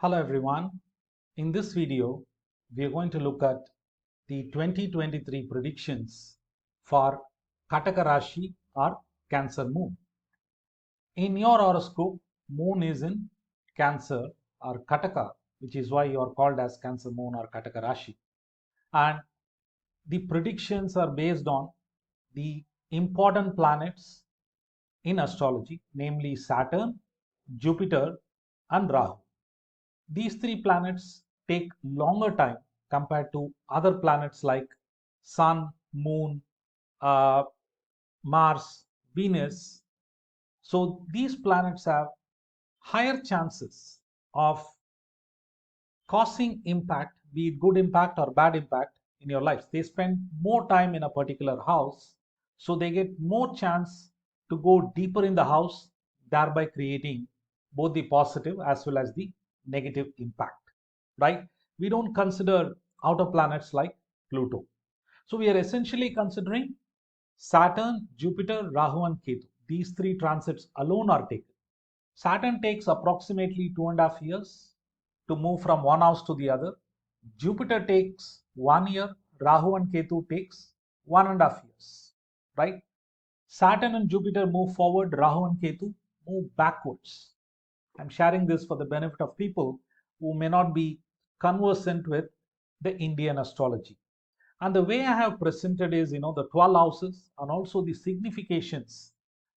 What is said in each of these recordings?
Hello everyone. In this video, we are going to look at the 2023 predictions for Kataka Rashi or Cancer Moon. In your horoscope, Moon is in Cancer or Kataka, which is why you are called as Cancer Moon or Kataka Rashi. And the predictions are based on the important planets in astrology, namely Saturn, Jupiter, and Rahu. These three planets take longer time compared to other planets like Sun, Moon, uh, Mars, Venus. So these planets have higher chances of causing impact, be it good impact or bad impact in your lives. They spend more time in a particular house, so they get more chance to go deeper in the house, thereby creating both the positive as well as the negative impact, right? We don't consider outer planets like Pluto. So we are essentially considering Saturn, Jupiter, Rahu, and Ketu. These three transits alone are taken. Saturn takes approximately 2.5 years to move from one house to the other. Jupiter takes 1 year. Rahu and Ketu takes 1.5 years, right? Saturn and Jupiter move forward. Rahu and Ketu move backwards. I'm sharing this for the benefit of people who may not be conversant with the Indian astrology. And the way I have presented is, the 12 houses and also the significations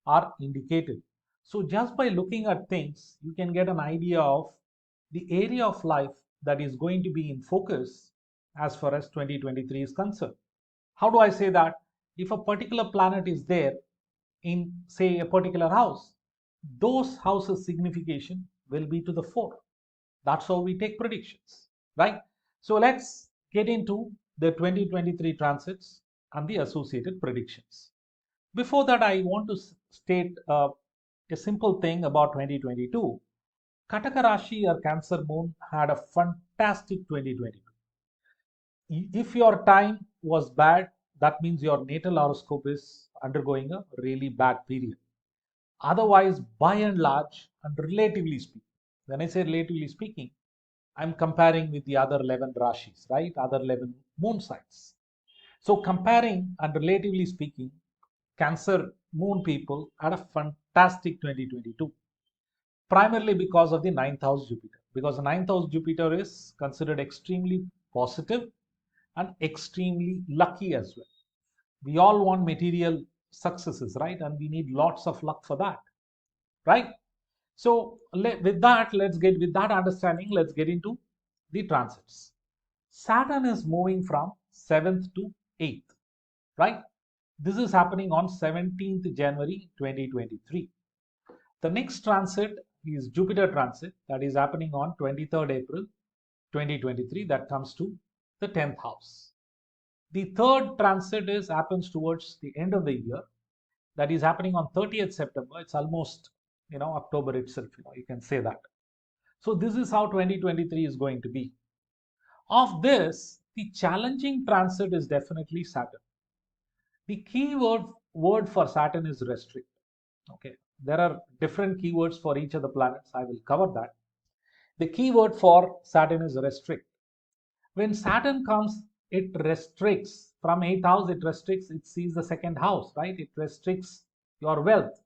are indicated. So just by looking at things, you can get an idea of the area of life that is going to be in focus as far as 2023 is concerned. How do I say that? If a particular planet is there in, say, a particular house, those houses' signification will be to the fore. That's how we take predictions, right? So let's get into the 2023 transits and the associated predictions. Before that, I want to state a simple thing about 2022. Kataka Rashi or Cancer Moon had a fantastic 2022. If your time was bad, that means your natal horoscope is undergoing a really bad period. Otherwise, by and large, and relatively speaking, when I say relatively speaking, I'm comparing with the other 11 Rashis, right? Other 11 moon signs. So, comparing and relatively speaking, Cancer moon people had a fantastic 2022, primarily because of the ninth house Jupiter. Because the ninth house Jupiter is considered extremely positive and extremely lucky as well. We all want material successes, right? And we need lots of luck for that, right? So with that, with that understanding, let's get into the transits. Saturn is moving from 7th to 8th, right? This is happening on 17th January 2023. The next transit is Jupiter transit, that is happening on 23rd April 2023. That comes to the 10th house. The third transit happens towards the end of the year, that is happening on 30th September. It's almost October itself, you can say that. So this is how 2023 is going to be. Of this, the challenging transit is definitely Saturn. The key word for Saturn is restrict. Okay, there are different keywords for each of the planets. I will cover that. The key word for Saturn is restrict. When Saturn comes, it restricts from 8th house. It sees the second house, right? It restricts your wealth.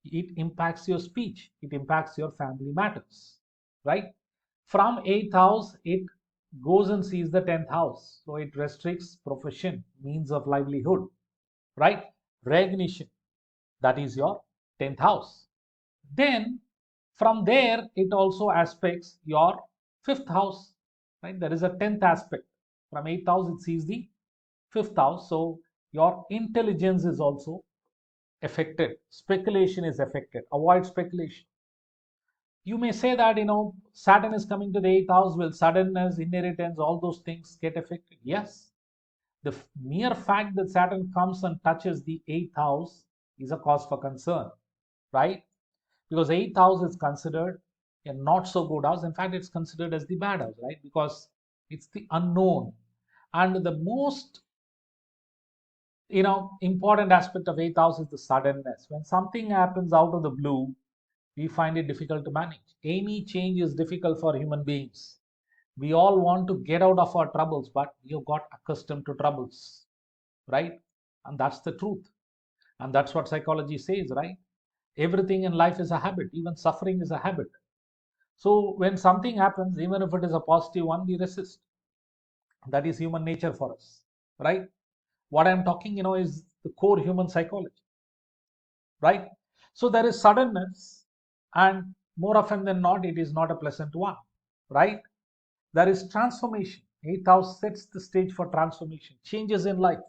It impacts your speech. It impacts your family matters, right? From 8th house, it goes and sees the 10th house. So it restricts profession, means of livelihood, right? Recognition, that is your 10th house. Then from there, it also aspects your 5th house, right? There is a 10th aspect. From 8th house, it sees the 5th house. So your intelligence is also affected. Speculation is affected. Avoid speculation. You may say that, Saturn is coming to the 8th house. Will suddenness, inheritance, all those things get affected? Yes. The mere fact that Saturn comes and touches the 8th house is a cause for concern, right? Because 8th house is considered a not so good house. In fact, it's considered as the bad house, right? Because it's the unknown. And the most important aspect of 8th house is the suddenness. When something happens out of the blue, we find it difficult to manage. Any change is difficult for human beings. We all want to get out of our troubles, but we have got accustomed to troubles, right? And that's the truth. And that's what psychology says, right? Everything in life is a habit, even suffering is a habit. So when something happens, even if it is a positive one, we resist. That is human nature for us, right? What I'm talking, is the core human psychology, right? So there is suddenness, and more often than not, it is not a pleasant one, right? There is transformation. Eighth house sets the stage for transformation, changes in life.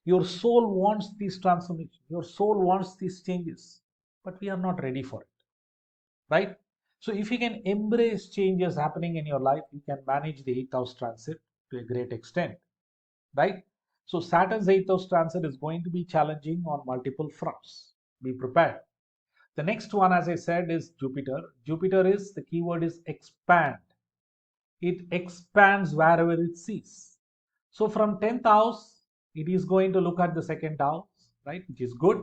Your soul wants these transformations, your soul wants these changes, but we are not ready for it, right? So if you can embrace changes happening in your life, you can manage the eighth house transit to a great extent, right? So Saturn's eighth house transit is going to be challenging on multiple fronts. Be prepared. The next one, as I said, is Jupiter. Jupiter is, the keyword is expand. It expands wherever it sees. So from 10th house, it is going to look at the second house, right, which is good.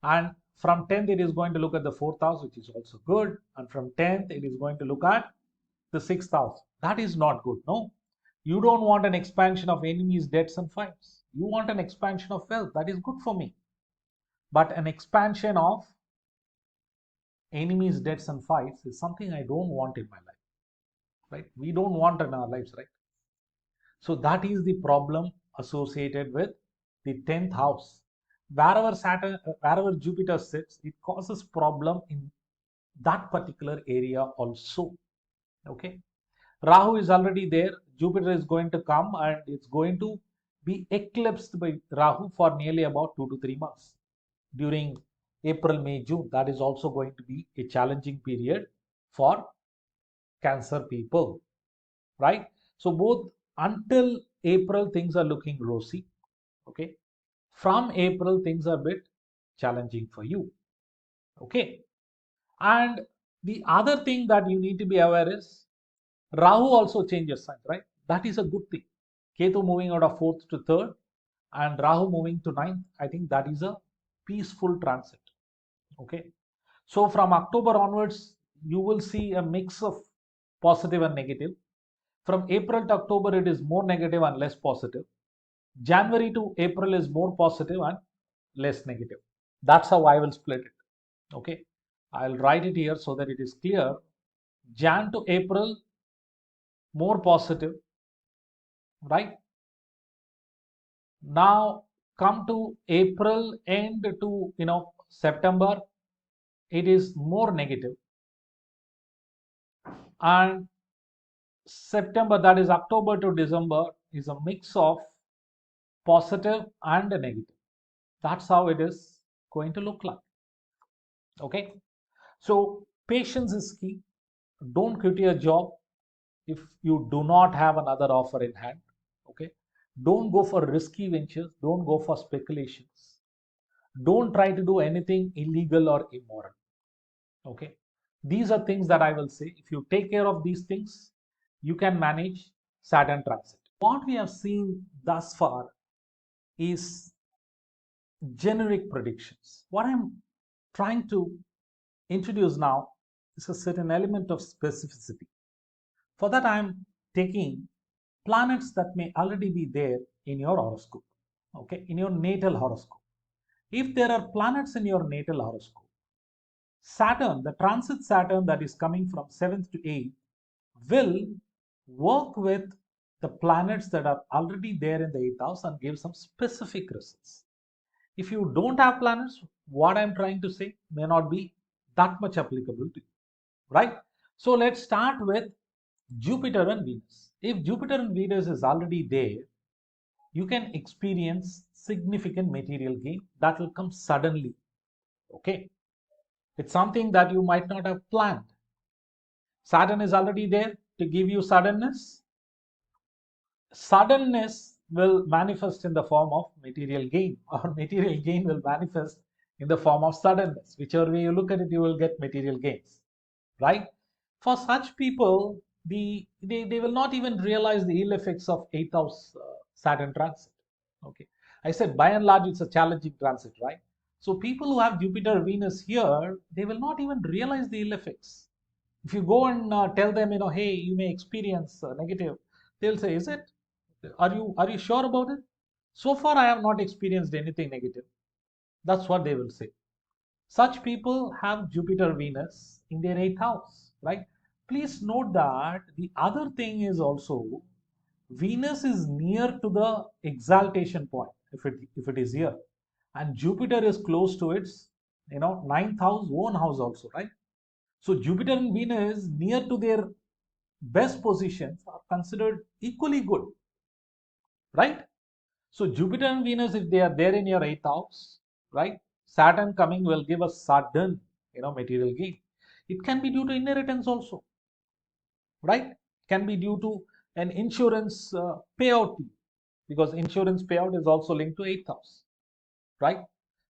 And from 10th, it is going to look at the fourth house, which is also good. And from 10th, it is going to look at the sixth house. That is not good, no. You don't want an expansion of enemies, debts, and fights. You want an expansion of wealth. That is good for me. But an expansion of enemies, debts, and fights is something I don't want in my life, right? We don't want in our lives, right? So that is the problem associated with the 10th house. Wherever Jupiter sits, it causes problem in that particular area also. Okay. Rahu is already there. Jupiter is going to come and it's going to be eclipsed by Rahu for nearly about 2 to 3 months during April, May, June. That is also going to be a challenging period for Cancer people, right? So both until April, things are looking rosy. Okay. From April, things are a bit challenging for you. Okay. And the other thing that you need to be aware is Rahu also changes signs, right? That is a good thing. Ketu moving out of fourth to third and Rahu moving to ninth. I think that is a peaceful transit. Okay. So from October onwards, you will see a mix of positive and negative. From April to October, it is more negative and less positive. January to April is more positive and less negative. That's how I will split it. Okay. I'll write it here so that it is clear. Jan to April, more positive, right? Now come to April end to September, it is more negative, and September, that is October to December, is a mix of positive and negative. That's how it is going to look like. Okay. So patience is key. Don't quit your job if you do not have another offer in hand. Okay. Don't go for risky ventures. Don't go for speculations. Don't try to do anything illegal or immoral. Okay. These are things that I will say. If you take care of these things, you can manage Saturn transit. What we have seen thus far is generic predictions. What I'm trying to introduce now is a certain element of specificity. For that, I'm taking planets that may already be there in your horoscope, okay, in your natal horoscope. If there are planets in your natal horoscope, Saturn, the transit Saturn that is coming from 7th to 8th, will work with the planets that are already there in the 8th house and give some specific results. If you don't have planets, what I'm trying to say may not be that much applicable to you, right? So let's start with Jupiter and Venus. If Jupiter and Venus is already there, you can experience significant material gain that will come suddenly. Okay. It's something that you might not have planned. Saturn is already there to give you suddenness. Suddenness will manifest in the form of material gain, or material gain will manifest in the form of suddenness. Whichever way you look at it, you will get material gains, right? For such people, they will not even realize the ill effects of 8th house Saturn transit. Okay. I said by and large it's a challenging transit, right? So people who have Jupiter, Venus here, they will not even realize the ill effects. If you go and tell them, hey, you may experience negative, they'll say, is it? Are you sure about it? So far, I have not experienced anything negative. That's what they will say. Such people have Jupiter, Venus in their eighth house, right? Please note that the other thing is also Venus is near to the exaltation point if it is here, and Jupiter is close to its ninth house, own house also, right? So Jupiter and Venus near to their best positions are considered equally good, right? So Jupiter and Venus, if they are there in your eighth house, right? Saturn coming will give us sudden, material gain. It can be due to inheritance also, right? Can be due to an insurance payout, because insurance payout is also linked to eighth house, right?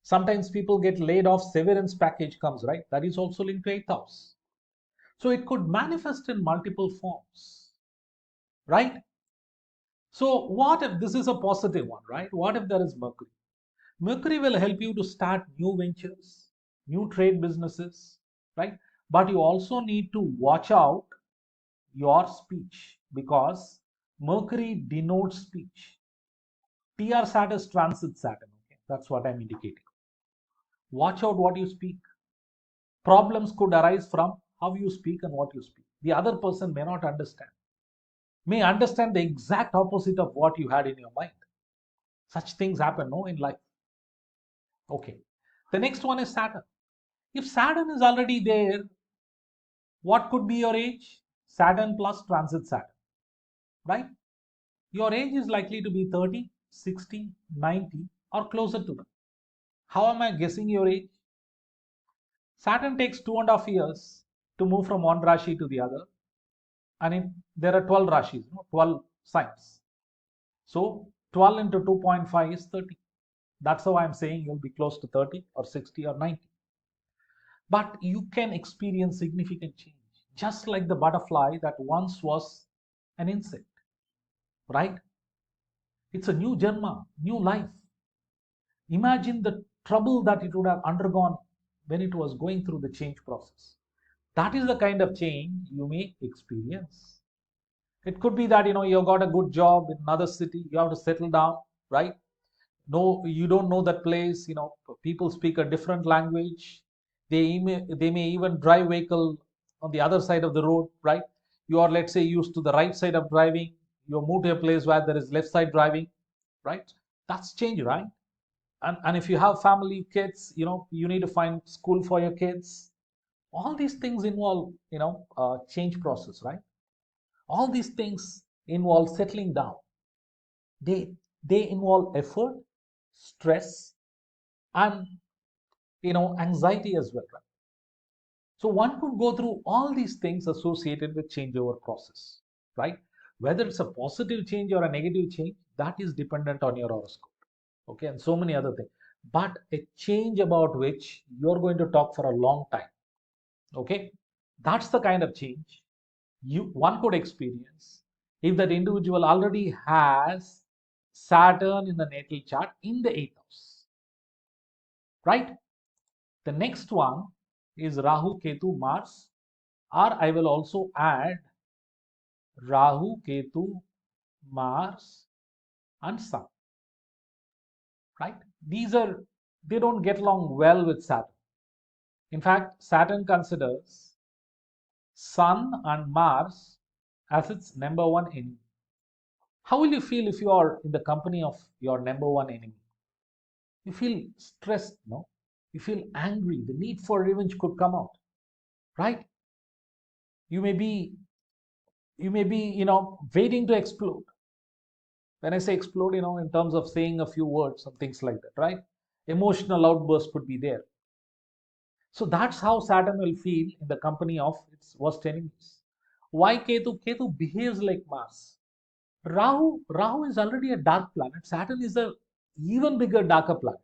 Sometimes people get laid off, severance package comes, right? That is also linked to eighth house. So it could manifest in multiple forms, right? So what if this is a positive one, right? What if there is Mercury? Mercury will help you to start new ventures, new trade businesses, right? But you also need to watch out your speech, because Mercury denotes speech. TR Sat is transit Saturn. Okay, that's what I'm indicating. Watch out what you speak. Problems could arise from how you speak and what you speak. The other person may not understand, may understand the exact opposite of what you had in your mind. Such things happen, no, in life. Okay. The next one is Saturn. If Saturn is already there, what could be your age? Saturn plus transit Saturn, right? Your age is likely to be 30, 60, 90, or closer to that. How am I guessing your age? Saturn takes 2.5 years to move from one Rashi to the other. And there are 12 Rashis, 12 signs. So 12 into 2.5 is 30. That's how I'm saying you'll be close to 30 or 60 or 90. But you can experience significant change, just like the butterfly that once was an insect, right? It's a new Janma, new life. Imagine the trouble that it would have undergone when it was going through the change process. That is the kind of change you may experience. It could be that you got a good job in another city, you have to settle down, right? No, you don't know that place. People speak a different language. They may even drive vehicle on the other side of the road, right? You are, let's say, used to the right side of driving. You move to a place where there is left side driving, right? That's change, right? And if you have family, kids, you need to find school for your kids. All these things involve change process, right? All these things involve settling down. They involve effort, stress, and anxiety as well, right? So one could go through all these things associated with changeover process, right? Whether it's a positive change or a negative change, that is dependent on your horoscope, okay, and so many other things. But a change about which you're going to talk for a long time, okay, that's the kind of change one could experience if that individual already has Saturn in the natal chart in the eighth house, right? The next one is Rahu, Ketu, Mars, or I will also add Rahu, Ketu, Mars, and Sun, right? They don't get along well with Saturn. In fact, Saturn considers Sun and Mars as its number one enemy. How will you feel if you are in the company of your number one enemy? You feel stressed, no? You feel angry. The need for revenge could come out, right? You may be, waiting to explode. When I say explode, in terms of saying a few words and things like that, right? Emotional outburst could be there. So that's how Saturn will feel in the company of its worst enemies. Why Ketu? Ketu behaves like Mars. Rahu is already a dark planet. Saturn is a even bigger, darker planet.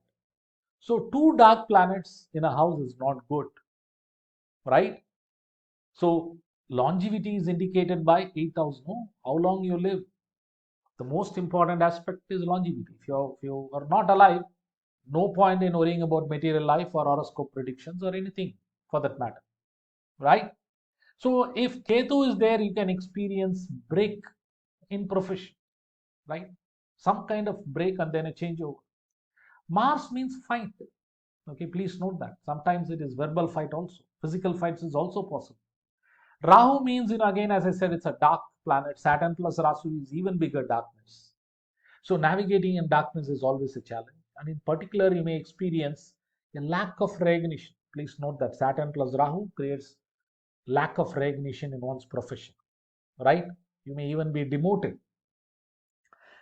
So two dark planets in a house is not good, right? So longevity is indicated by 8,000. No? How long you live. The most important aspect is longevity. If you are not alive, No point in worrying about material life or horoscope predictions or anything for that matter, right? So if Ketu is there, you can experience break in profession, right? Some kind of break and then a changeover. Mars means fight. Okay, please note that. Sometimes it is verbal fight also. Physical fights is also possible. Rahu means, again, as I said, it's a dark planet. Saturn plus Rahu is even bigger darkness. So navigating in darkness is always a challenge. And in particular, you may experience a lack of recognition. Please note that Saturn plus Rahu creates lack of recognition in one's profession, right? You may even be demoted.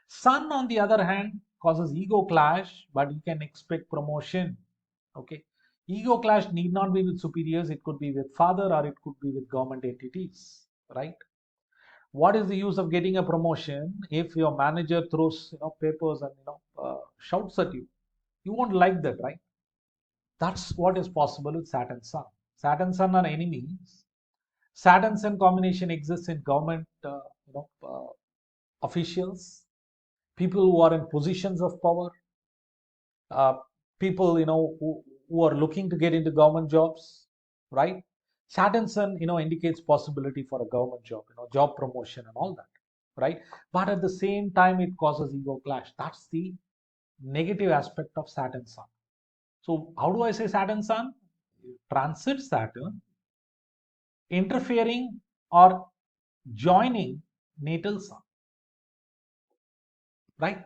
Sun, on the other hand, causes ego clash, but you can expect promotion. Okay. Ego clash need not be with superiors, it could be with father or it could be with government entities, right? What is the use of getting a promotion if your manager throws papers and shouts at you? You won't like that, right? That's what is possible with Saturn Sun. Saturn Sun are enemies. Saturn Sun combination exists in government officials, people who are in positions of power, uh, people who are looking to get into government jobs, right? Saturn Sun indicates possibility for a government job, job promotion and all that, right? But at the same time, it causes ego clash. That's the negative aspect of Saturn Sun. So how do I say Saturn Sun? Transit Saturn, interfering or joining natal Sun, right?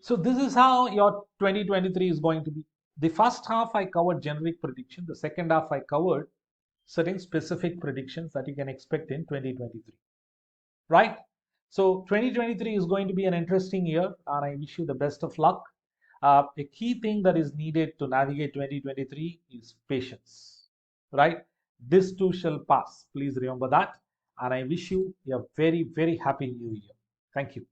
So this is how your 2023 is going to be. The first half I covered generic prediction. The second half I covered certain specific predictions that you can expect in 2023. Right? So 2023 is going to be an interesting year, and I wish you the best of luck. A key thing that is needed to navigate 2023 is patience. Right? This too shall pass. Please remember that. And I wish you a very, very happy new year. Thank you.